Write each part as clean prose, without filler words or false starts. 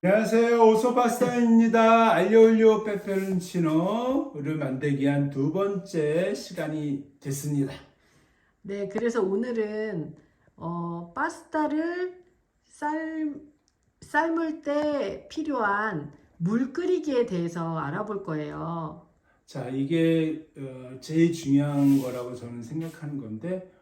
안녕하세요. 오소파스타입니다. 알리올리오 페페론치노를 만들기 위한 두 번째 시간이 됐습니다. 네, 그래서 오늘은 파스타를 삶을 때 필요한 물 끓이기에 대해서 알아볼 거예요. 자, 이게 제일 중요한 거라고 저는 생각하는 건데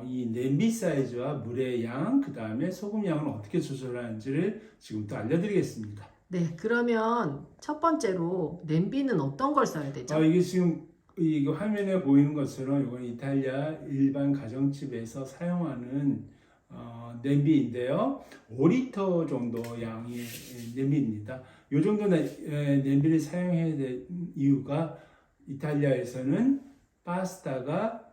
이 냄비 사이즈와 물의 양, 그 다음에 소금 양을 어떻게 조절하는지를 지금부터 알려드리겠습니다. 네, 그러면 첫 번째로 냄비는 어떤 걸 써야 되죠? 이게 지금 이거 화면에 보이는 것처럼 이건 이탈리아 일반 가정집에서 사용하는 냄비인데요. 5리터 정도 양의 냄비입니다. 이 정도 냄비를 사용해야 될 이유가 이탈리아에서는 파스타가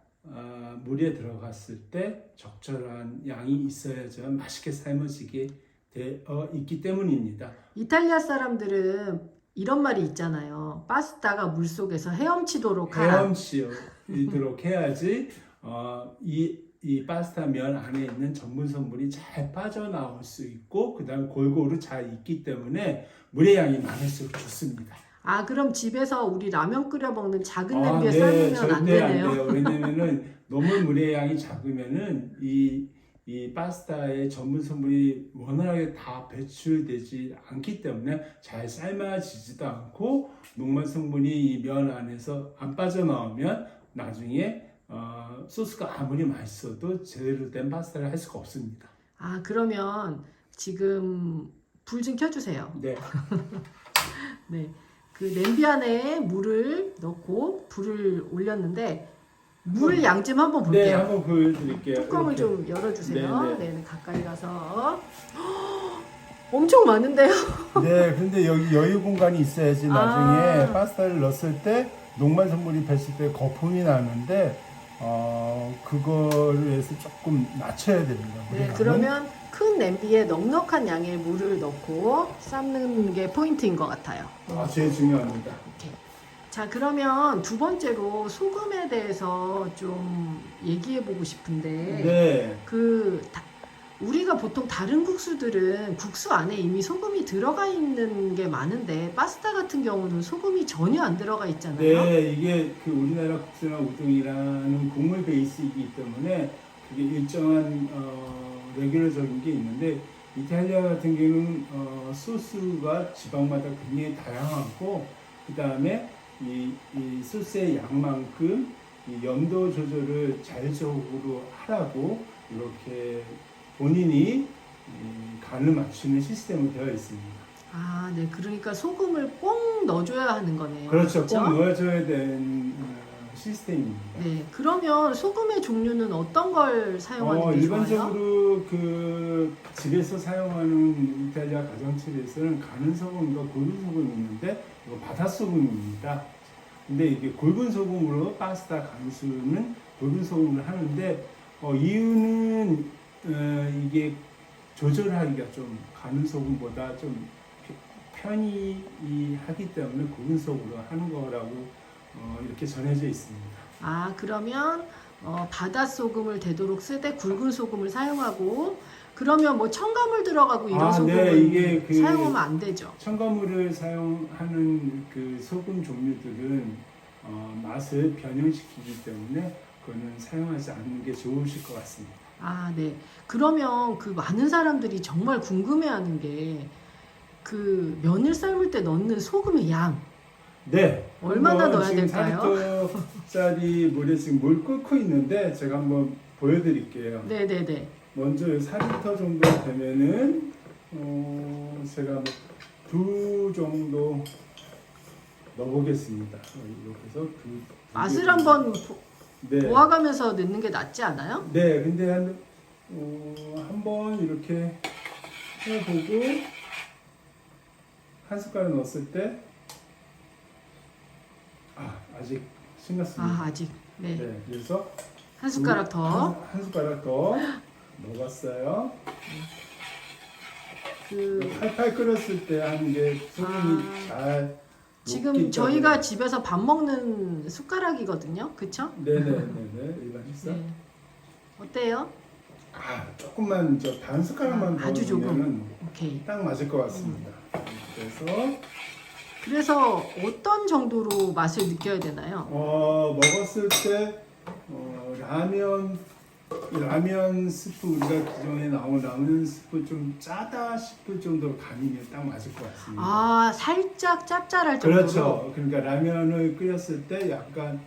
물에 들어갔을 때 적절한 양이 있어야죠 맛있게 삶아지게 되어 있기 때문입니다. 이탈리아 사람들은 이런 말이 있잖아요. 파스타가 물 속에서 헤엄치도록 하라. 헤엄치도록 해야지 이 파스타 면 안에 있는 전분 성분이 잘 빠져나올 수 있고 그 다음 골고루 잘 익기 때문에 물의 양이 많을수록 좋습니다. 그럼 집에서 우리 라면 끓여 먹는 작은 냄비에 삶으면 안 절대 되네요. 안 돼요. 왜냐면은 너무 물의 양이 작으면은 이 파스타의 전분 성분이 원활하게 다 배출되지 않기 때문에 잘 삶아지지도 않고 녹말 성분이 이 면 안에서 안 빠져나오면 나중에 소스가 아무리 맛있어도 제대로 된 파스타를 할 수가 없습니다. 그러면 지금 불 좀 켜주세요. 네. 네. 그 냄비 안에 물을 넣고 불을 올렸는데 물 양 좀 한번 볼게요. 네, 한번 보여드릴게요. 뚜껑을 이렇게. 좀 열어주세요. 네. 네, 가까이 가서 엄청 많은데요. 네, 근데 여기 여유 공간이 있어야지 나중에 파스타를 넣었을 때 녹말 성분이 배출돼 거품이 나는데 그거를 위해서 조금 낮춰야 됩니다. 네, 그러면 큰 냄비에 넉넉한 양의 물을 넣고 삶는 게 포인트인 것 같아요. 제일 중요합니다. 이렇게. 자, 그러면 두 번째로 소금에 대해서 좀 얘기해 보고 싶은데 네. 우리가 보통 다른 국수들은 국수 안에 이미 소금이 들어가 있는 게 많은데 파스타 같은 경우는 소금이 전혀 안 들어가 있잖아요. 네, 이게 그 우리나라 국수나 우동이라는 국물 베이스이기 때문에 그게 일정한 레귤러적인 게 있는데 이탈리아 같은 경우는 소스가 지방마다 굉장히 다양하고 그 다음에 이 소스의 양만큼 이 염도 조절을 자율적으로 하라고 이렇게 본인이 간을 맞추는 시스템으로 되어 있습니다. 네. 그러니까 소금을 꼭 넣어줘야 하는 거네요. 그렇죠. 그렇죠? 꼭 넣어줘야 되는 시스템입니다. 네. 그러면 소금의 종류는 어떤 걸 사용하는 게 좋아요? 일반적으로 그 집에서 사용하는 이탈리아 가정집에서는 가는 소금과 굵은 소금이 있는데 이거 바닷소금입니다. 근데 이게 굵은 소금으로 파스타 간수는 굵은 소금을 하는데 이유는 이게 조절하기가 좀 가는 소금보다 좀 편히 하기 때문에 굵은 소금으로 하는 거라고 이렇게 전해져 있습니다. 그러면 바닷소금을 되도록 쓰되 굵은 소금을 사용하고 그러면 뭐 첨가물 들어가고 이런 소금은 이게 사용하면 안 되죠. 첨가물을 사용하는 그 소금 종류들은 맛을 변형시키기 때문에 그거는 사용하지 않는 게 좋으실 것 같습니다. 네. 그러면 그 많은 사람들이 정말 궁금해하는 게 그 면을 삶을 때 넣는 소금의 양. 네. 얼마나 넣어야 지금 될까요? 4리터짜리 물에 지금 물 끓고 있는데 제가 한번 보여드릴게요. 네네네. 먼저 4리터 정도 되면은 제가 뭐 두 정도 넣어보겠습니다. 이렇게 해서 맛을 한번 네. 보아가면서 넣는 게 낫지 않아요? 네, 근데 한번 이렇게 해보고 한 숟가락 넣었을 때 아직 신났습니다. 아직. 네. 네, 그래서 한 숟가락 더. 한 숟가락 더 넣어봤어요. 팔팔 끓였을 때 하는 게 소금이 잘 지금 저희가 집에서 밥 먹는 숟가락이거든요. 그쵸? 네네네네. 일반 식사. 네. 어때요? 조금만 반 숟가락만 더 아주 조금. 넣으면 오케이. 딱 맞을 것 같습니다. 그래서 어떤 정도로 맛을 느껴야 되나요? 먹었을 때 라면 스프 우리가 기존에 나온 라면 스프 좀 짜다 싶을 정도로 간이면 딱 맞을 것 같습니다. 아, 살짝 짭짤할 정도로. 그렇죠. 그러니까 라면을 끓였을 때 약간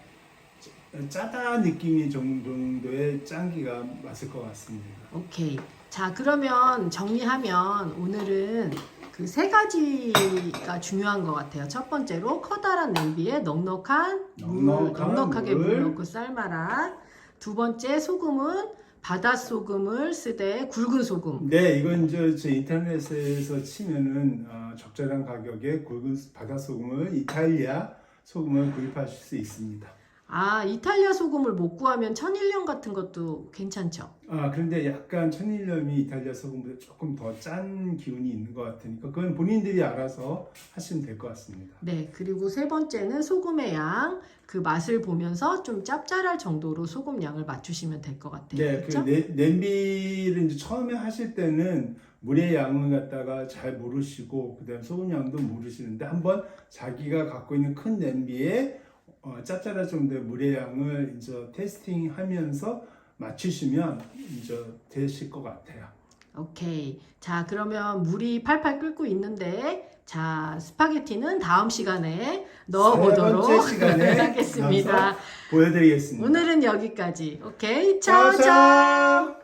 짜다 느낌이 정도의 짠기가 맞을 것 같습니다. 오케이. 자, 그러면 정리하면 오늘은 그 세 가지가 중요한 것 같아요. 첫 번째로 커다란 냄비에 넉넉하게 물 넣고 삶아라. 두 번째, 소금은 바닷소금을 쓰되 굵은 소금. 네, 이건 저 인터넷에서 치면은 적절한 가격에 굵은 바닷소금을 이탈리아 소금을 구입하실 수 있습니다. 아, 이탈리아 소금을 못 구하면 천일염 같은 것도 괜찮죠? 그런데 약간 천일염이 이탈리아 소금보다 조금 더 짠 기운이 있는 것 같으니까 그건 본인들이 알아서 하시면 될 것 같습니다. 네, 그리고 세 번째는 소금의 양, 그 맛을 보면서 좀 짭짤할 정도로 소금 양을 맞추시면 될 것 같아요. 네, 그렇죠? 냄비를 이제 처음에 하실 때는 물의 양을 갖다가 잘 모르시고 그다음 소금 양도 모르시는데 한번 자기가 갖고 있는 큰 냄비에 짭짤할 정도의 물의 양을 이제 테스팅하면서 맞추시면 이제 되실 것 같아요. 오케이. 자, 그러면 물이 팔팔 끓고 있는데, 자, 스파게티는 다음 시간에 넣어보도록 세 번째 시간에 하겠습니다. 보여드리겠습니다. 오늘은 여기까지. 오케이. 차오, 차오. 차오.